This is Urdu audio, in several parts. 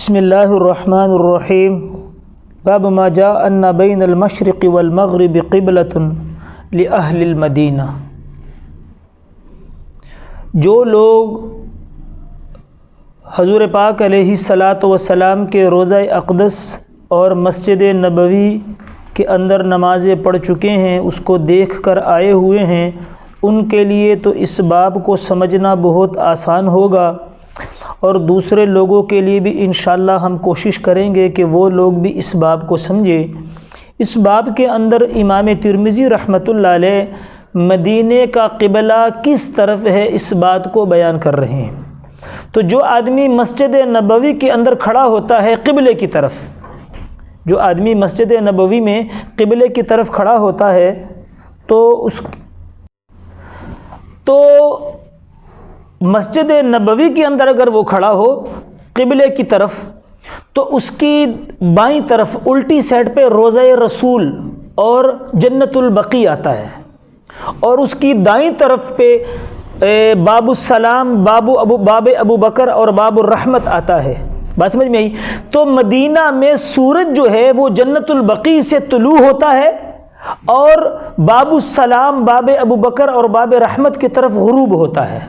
بسم اللہ الرحمن الرحیم باب ما جاء ان بین المشرق والمغرب قبلۃ لأہل المدینہ۔ جو لوگ حضور پاک علیہ الصلاۃ والسلام کے روضہ اقدس اور مسجد نبوی کے اندر نمازیں پڑھ چکے ہیں، اس کو دیکھ کر آئے ہوئے ہیں، ان کے لیے تو اس باب کو سمجھنا بہت آسان ہوگا، اور دوسرے لوگوں کے لیے بھی انشاءاللہ ہم کوشش کریں گے کہ وہ لوگ بھی اس باب کو سمجھیں۔ اس باب کے اندر امام ترمذی رحمۃ اللہ علیہ مدینے کا قبلہ کس طرف ہے اس بات کو بیان کر رہے ہیں۔ تو جو آدمی مسجد نبوی کے اندر کھڑا ہوتا ہے قبلے کی طرف، جو آدمی مسجد نبوی میں قبلے کی طرف کھڑا ہوتا ہے تو مسجد نبوی کے اندر اگر وہ کھڑا ہو قبلے کی طرف، تو اس کی بائیں طرف الٹی سائڈ پہ روضہ رسول اور جنت البقیع آتا ہے، اور اس کی دائیں طرف پہ باب السلام، باب ابو بکر اور باب الرحمت آتا ہے۔ بات سمجھ میں آئی؟ تو مدینہ میں سورج جو ہے وہ جنت البقیع سے طلوع ہوتا ہے، اور باب السلام، باب ابو بکر اور باب رحمت کی طرف غروب ہوتا ہے۔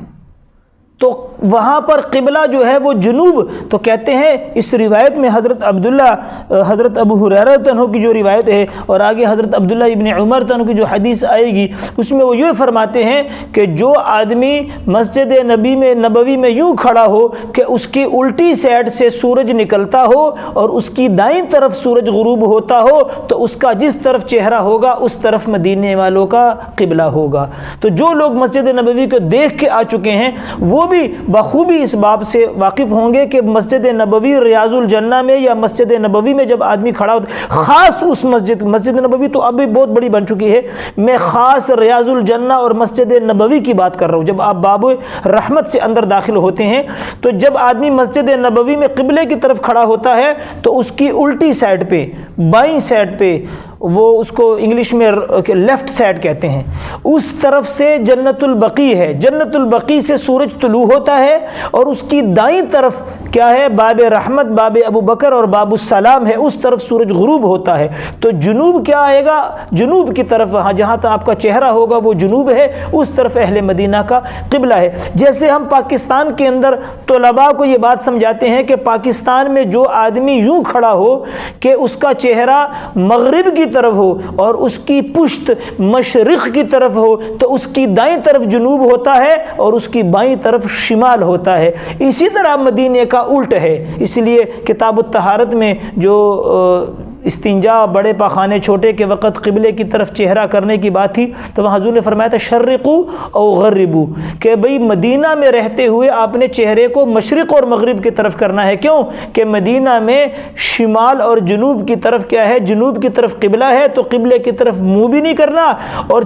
تو وہاں پر قبلہ جو ہے وہ جنوب، تو کہتے ہیں اس روایت میں حضرت ابو ہریرہ عنہ کی جو روایت ہے، اور آگے حضرت عبداللہ ابن عمر عنہ کی جو حدیث آئے گی، اس میں وہ یہ فرماتے ہیں کہ جو آدمی مسجد نبوی میں یوں کھڑا ہو کہ اس کی الٹی سائڈ سے سورج نکلتا ہو اور اس کی دائیں طرف سورج غروب ہوتا ہو، تو اس کا جس طرف چہرہ ہوگا اس طرف مدینے والوں کا قبلہ ہوگا۔ تو جو لوگ مسجد نبوی کو دیکھ کے آ چکے ہیں وہ بھی بخوبی اس باب سے واقف ہوں گے کہ مسجد نبوی ریاض الجنہ میں یا مسجد نبوی میں جب آدمی کھڑا ہوتا ہے، خاص اس مسجد نبوی تو اب بھی بہت بڑی بن چکی ہے، میں خاص ریاض الجنہ اور مسجد نبوی کی بات کر رہا ہوں۔ جب آپ باب رحمت سے اندر داخل ہوتے ہیں تو جب آدمی مسجد نبوی میں قبلے کی طرف کھڑا ہوتا ہے تو اس کی الٹی سائڈ پہ، بائیں سائڈ پہ، وہ اس کو انگلش میں لیفٹ سائڈ کہتے ہیں، اس طرف سے جنت البقیع ہے۔ جنت البقیع سے سورج طلوع ہوتا ہے، اور اس کی دائیں طرف کیا ہے؟ باب رحمت، باب ابو بکر اور باب السلام ہے، اس طرف سورج غروب ہوتا ہے۔ تو جنوب کیا آئے گا؟ جنوب کی طرف، جہاں تک آپ کا چہرہ ہوگا وہ جنوب ہے، اس طرف اہل مدینہ کا قبلہ ہے۔ جیسے ہم پاکستان کے اندر طلباء کو یہ بات سمجھاتے ہیں کہ پاکستان میں جو آدمی یوں کھڑا ہو کہ اس کا چہرہ مغرب کی طرف ہو اور اس کی پشت مشرق کی طرف ہو، تو اس کی دائیں طرف جنوب ہوتا ہے اور اس کی بائیں طرف شمال ہوتا ہے۔ اسی طرح مدینے کا الٹ ہے۔ اس لیے کتاب الطہارت میں جو استنجا، بڑے پاخانے چھوٹے کے وقت قبلے کی طرف چہرہ کرنے کی بات تھی، تو وہاں حضور نے فرمایا تھا شرقو او غربو، کہ بھئی مدینہ میں رہتے ہوئے آپ نے چہرے کو مشرق اور مغرب کی طرف کرنا ہے۔ کیوں؟ کہ مدینہ میں شمال اور جنوب کی طرف کیا ہے؟ جنوب کی طرف قبلہ ہے، تو قبلے کی طرف منہ بھی نہیں کرنا اور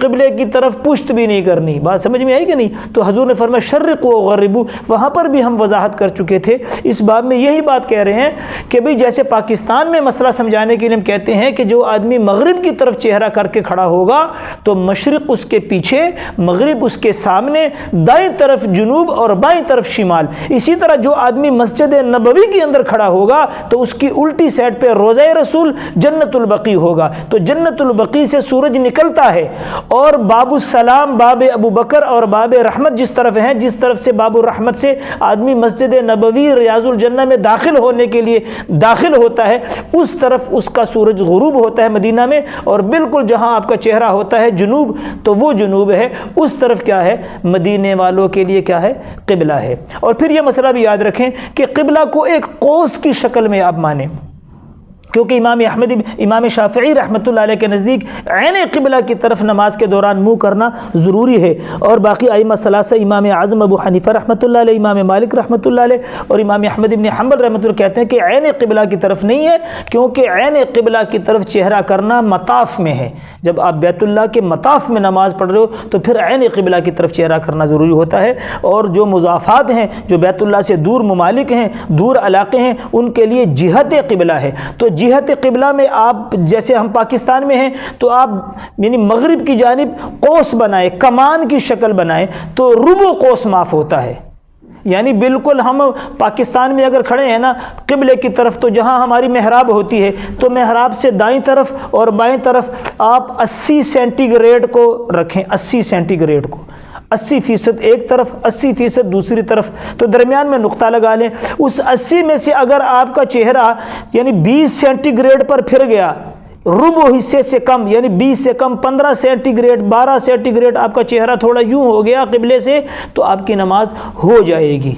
قبلے کی طرف پشت بھی نہیں کرنی۔ بات سمجھ میں آئی کہ نہیں؟ تو حضور نے فرمایا شرقو او غربو، وہاں پر بھی ہم وضاحت کر چکے تھے۔ اس باب میں یہی بات کہہ رہے ہیں کہ بھئی جیسے پاکستان میں مسئلہ سمجھانے کے لیے ہم کہتے ہیں کہ جو آدمی مغرب کی طرف چہرہ کر کے کھڑا ہوگا تو مشرق اس کے پیچھے، مغرب اس کے سامنے، دائیں طرف جنوب اور بائیں طرف شمال۔ اسی طرح جو آدمی مسجد نبوی کے اندر کھڑا ہوگا تو اس کی الٹی سائڈ پہ روضہ رسول جنت البقیع ہوگا۔ تو جنت البقیع سے سورج نکلتا ہے، اور باب السلام، باب ابو بکر اور باب رحمت جس طرف ہیں، جس طرف سے باب الرحمت سے آدمی مسجد نبوی ریاض الجنہ میں داخل ہونے کے لیے داخل ہوتا ہے، اس طرف اس کا سورج غروب ہوتا ہے مدینہ میں، اور بالکل جہاں آپ کا چہرہ ہوتا ہے جنوب، تو وہ جنوب ہے، اس طرف کیا ہے؟ مدینے والوں کے لیے کیا ہے؟ قبلہ ہے۔ اور پھر یہ مسئلہ بھی یاد رکھیں کہ قبلہ کو ایک قوس کی شکل میں آپ مانیں، کیونکہ امام شافعی رحمۃ اللہ علیہ کے نزدیک عین قبلہ کی طرف نماز کے دوران منہ کرنا ضروری ہے، اور باقی ائمہ ثلاثہ، امام اعظم ابو حنیفہ رحمۃ اللہ علیہ، امام مالک رحمۃ اللہ علیہ اور امام احمد بن حنبل رحمۃ اللہ کہتے ہیں کہ عین قبلہ کی طرف نہیں ہے، کیونکہ عین قبلہ کی طرف چہرہ کرنا مطاف میں ہے۔ جب آپ بیت اللہ کے مطاف میں نماز پڑھ رہے ہو تو پھر عین قبلہ کی طرف چہرہ کرنا ضروری ہوتا ہے، اور جو مضافات ہیں، جو بیت اللہ سے دور ممالک ہیں، دور علاقے ہیں، ان کے لیے جہت قبلہ ہے۔ تو جہت قبلہ میں آپ، جیسے ہم پاکستان میں ہیں تو آپ یعنی مغرب کی جانب قوس بنائیں، کمان کی شکل بنائیں، تو ربع قوس معاف ہوتا ہے۔ یعنی بالکل ہم پاکستان میں اگر کھڑے ہیں نا قبلے کی طرف، تو جہاں ہماری محراب ہوتی ہے تو محراب سے دائیں طرف اور بائیں طرف آپ 80 سینٹی گریڈ کو رکھیں، 80 سینٹی گریڈ کو، 80% ایک طرف، 80% دوسری طرف، تو درمیان میں نقطہ لگا لیں۔ اس 80 میں سے اگر آپ کا چہرہ یعنی 20 سینٹی گریڈ پر پھر گیا، ربع حصے سے کم، یعنی 20 سے کم، 15 سینٹی گریڈ، 12 سینٹی گریڈ آپ کا چہرہ تھوڑا یوں ہو گیا قبلے سے، تو آپ کی نماز ہو جائے گی۔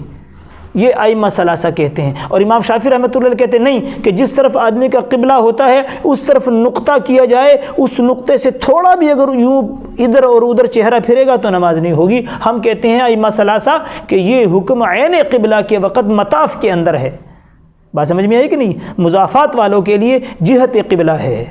یہ ائمہ ثلاثہ کہتے ہیں۔ اور امام شافعی رحمۃ اللہ علیہ کہتے ہیں نہیں، کہ جس طرف آدمی کا قبلہ ہوتا ہے اس طرف نقطہ کیا جائے، اس نقطے سے تھوڑا بھی اگر یوں ادھر اور ادھر چہرہ پھرے گا تو نماز نہیں ہوگی۔ ہم کہتے ہیں ائمہ ثلاثہ کہ یہ حکم عین قبلہ کے وقت مطاف کے اندر ہے۔ بات سمجھ میں آئی کہ نہیں؟ مضافات والوں کے لیے جہت قبلہ ہے۔